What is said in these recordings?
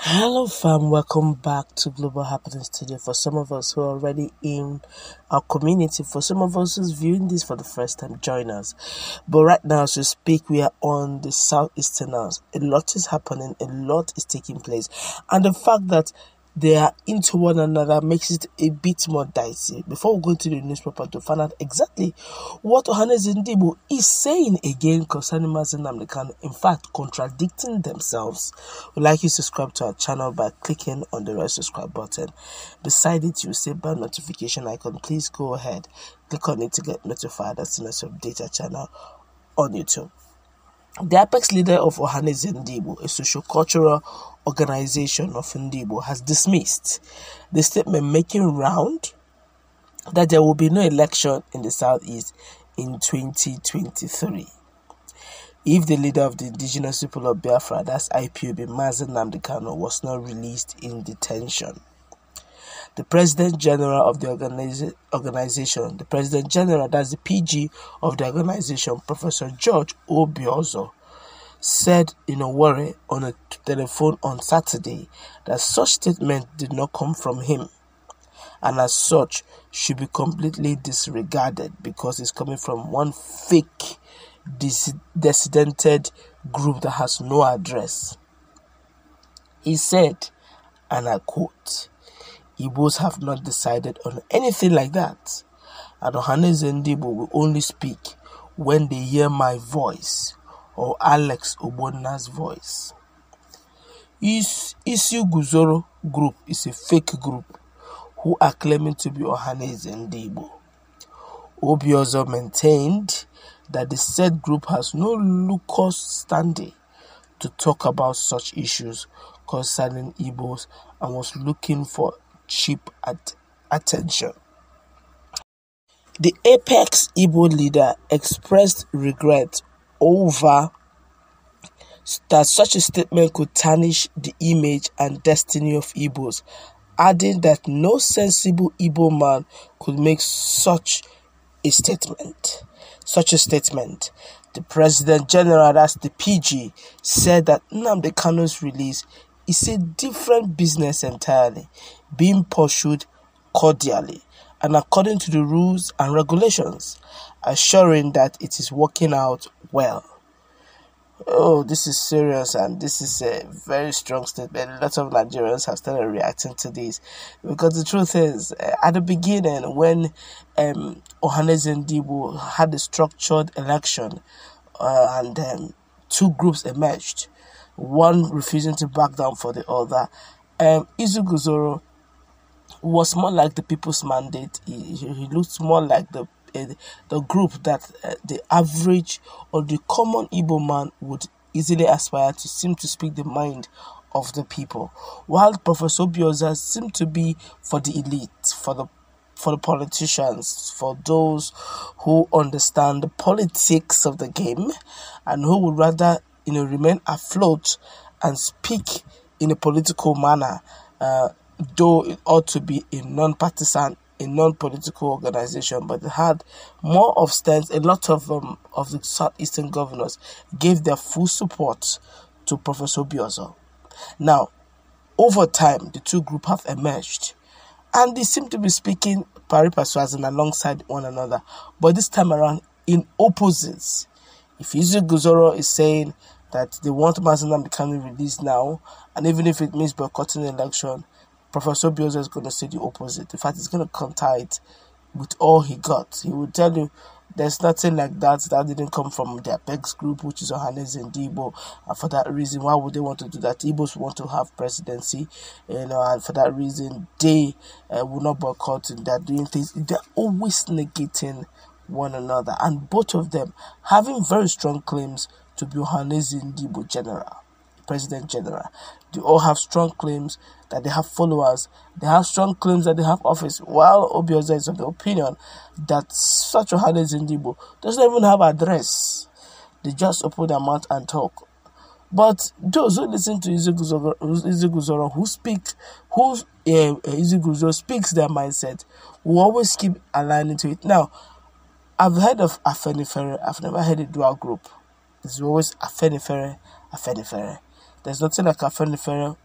Hello fam, welcome back to Global Happenings today. For some of us who are already in our community, for some of us who's viewing this for the first time, join us. But right now as we speak, we are on the southeastern house. A lot is happening, a lot is taking place. And the fact that they are into one another makes it a bit more dicey. Before we go into the newspaper to find out exactly what Ohaneze is saying again concerning Nnamdi Kanu, in fact contradicting themselves, we'd like you to subscribe to our channel by clicking on the red subscribe button. Beside it, you see bell notification icon. Please go ahead, click on it to get notified as soon as we update our channel on YouTube. The apex leader of Ohaneze Ndigbo, a socio-cultural organization of Ndigbo, has dismissed the statement making round that there will be no election in the southeast in 2023 if the leader of the indigenous people of Biafra, that's IPOB, Nnamdi Kanu, was not released in detention. The President General of the organization, the President General, that's the PG of the organization, Professor George Obiozor, said in a worry on a telephone on Saturday that such statement did not come from him, and as such should be completely disregarded because it's coming from one fake, dissented group that has no address. He said, and I quote, "Igbos have not decided on anything like that, and Ohaneze Ndigbo will only speak when they hear my voice or Alex Obonna's voice." Isi Guzoro group is a fake group who are claiming to be Ohaneze Ndigbo. Obiozor maintained that the said group has no locus standi to talk about such issues concerning Igbos and was looking for cheap attention. The apex Igbo leader expressed regret over that such a statement could tarnish the image and destiny of Igbos, adding that no sensible Igbo man could make such a statement. The President General, that's the PG, said that Nnamdi Kanu's release is a different business entirely, being pursued cordially and according to the rules and regulations, assuring that it is working out well. Oh, this is serious, and this is a very strong statement. A lot of Nigerians have started reacting to this because the truth is, at the beginning, when Ohaneze Ndigbo had a structured election and two groups emerged, one refusing to back down for the other, Isi Guzoro was more like the people's mandate. He looked more like the group that the average or the common Igbo man would easily aspire to, seem to speak the mind of the people, while Professor Obiozor seemed to be for the elite, for the politicians, for those who understand the politics of the game and who would rather remain afloat and speak in a political manner, though it ought to be a non-partisan, a non-political organization, but it had more of stance. A lot of the southeastern governors gave their full support to Professor Obiozor. Now, over time, the two groups have emerged, and they seem to be speaking pari passu alongside one another, but this time around in opposites. If Isi Guzoro is saying that they want Nnamdi Kanu released now, and even if it means boycotting the election, Professor Obiozor is going to say the opposite. In fact, he's going to counter it with all he got. He will tell you there's nothing like that. That didn't come from the apex group, which is Ohaneze Ndigbo. And for that reason, why would they want to do that? Igbos want to have presidency, and for that reason, they will not boycott. And they're doing things. They're always negating one another, and both of them having very strong claims to be Ohaneze Ndigbo General, President General. They all have strong claims that they have followers. They have strong claims that they have office, while Obiozor is of the opinion that such Ohaneze Ndigbo doesn't even have address. They just open their mouth and talk. But those who listen to Isi Guzoro, Isi Guzoro speaks their mindset, will always keep aligning to it. Now, I've heard of Afenifere. I've never heard a dual group. It's always Afenifere. There's nothing like Afenifere,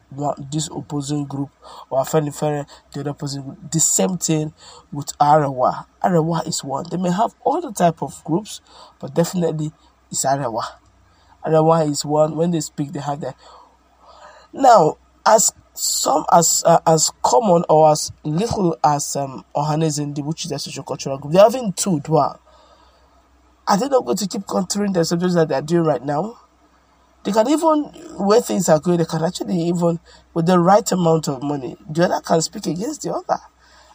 this opposing group, or Afenifere, the other opposing group. The same thing with Arewa. Arewa is one. They may have all the type of groups, but definitely it's Arewa. Arewa is one. When they speak, they have that. Now, as common or as little as Ohaneze, which is a social-cultural group, they're having two. Are they not going to keep contouring the subjects that they're doing right now? They can even, where things are going, they can actually even, with the right amount of money, the other can speak against the other.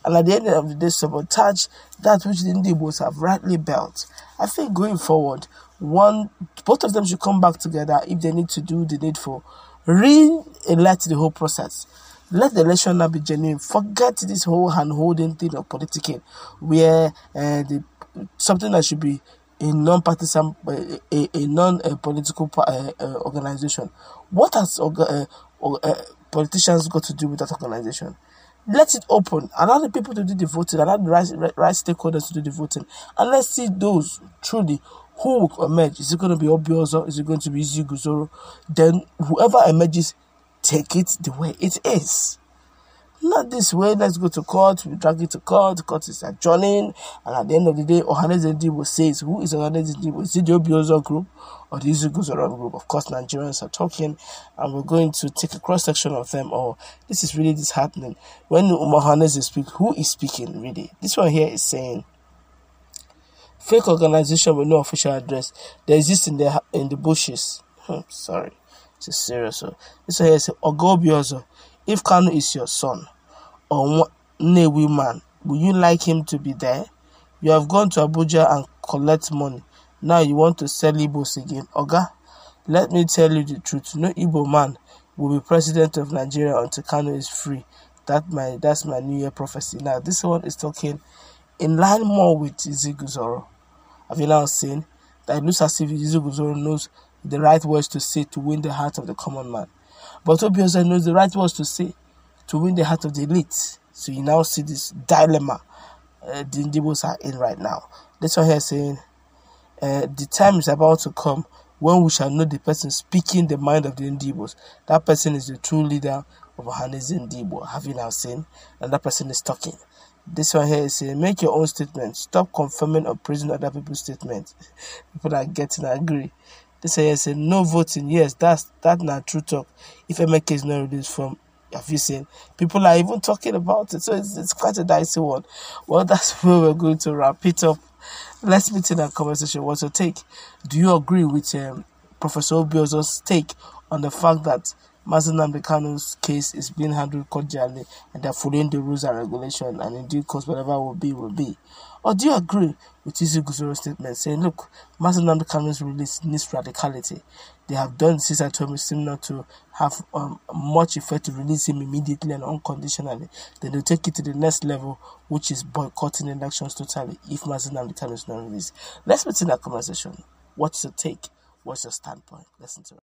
And at the end of the day, sabotage that which the Igbos have rightly built. I think going forward, both of them should come back together if they need to do the needful. Re-elect the whole process. Let the election now be genuine. Forget this whole hand-holding thing of politicking, where something that should be a non-partisan, a non-political organization. What has politicians got to do with that organization? Let it open. Allow the people to do the voting. Allow the right stakeholders to do the voting. And let's see those truly who will emerge. Is it going to be Obiozo? Is it going to be Iziguzoro? Then whoever emerges, take it the way it is. Not this way, let's go to court, we drag it to court, the court is adjourning, and at the end of the day, Ohaneze Ndibo says, who is Ohaneze Ndibo? Is it the Obiozo group or the Iziguzoro group? Of course, Nigerians are talking, and we're going to take a cross-section of them, this is really disheartening. When Ohaneze speaks, who is speaking, really? This one here is saying, fake organization with no official address. They exist in the bushes. Sorry, this is serious. So this one here is Ogo Obiozo. If Kanu is your son or Nnewi man, will you like him to be there? You have gone to Abuja and collect money. Now you want to sell Igbos again. Oga, let me tell you the truth. No Igbo man will be president of Nigeria until Kanu is free. That's my New Year prophecy. Now this one is talking in line more with Iziguzoro. Have you now seen that it looks as if Iziguzoro knows the right words to say to win the heart of the common man? But Obiozo knows the right words to say to win the heart of the elite. So you now see this dilemma the Ndibos are in right now. This one here saying, the time is about to come when we shall know the person speaking the mind of the Ndibos. That person is the true leader of Ohaneze Ndibo. Have you now seen? And that person is talking. This one here is saying, make your own statement. Stop confirming or praising other people's statements. People are getting angry. This one here is saying, no voting. Yes, that's not true talk. If MK is not released from, have you seen? People are even talking about it. So it's quite a dicey one. Well, that's where we're going to wrap it up. Let's meet in that conversation. What's your take? Do you agree with Professor Obiozo's take on the fact that Nnamdi Kanu's case is being handled cordially and they're following the rules and regulations, and in due course whatever will be? Or do you agree with Iziguzoro's statement saying, look, Nnamdi Kanu's release needs radicality? They have done since I told me seem not to have much effect to release him immediately and unconditionally. Then they'll take it to the next level, which is boycotting elections totally if Nnamdi Kanu is not released. Let's meet in that conversation. What's your take? What's your standpoint? Listen to it.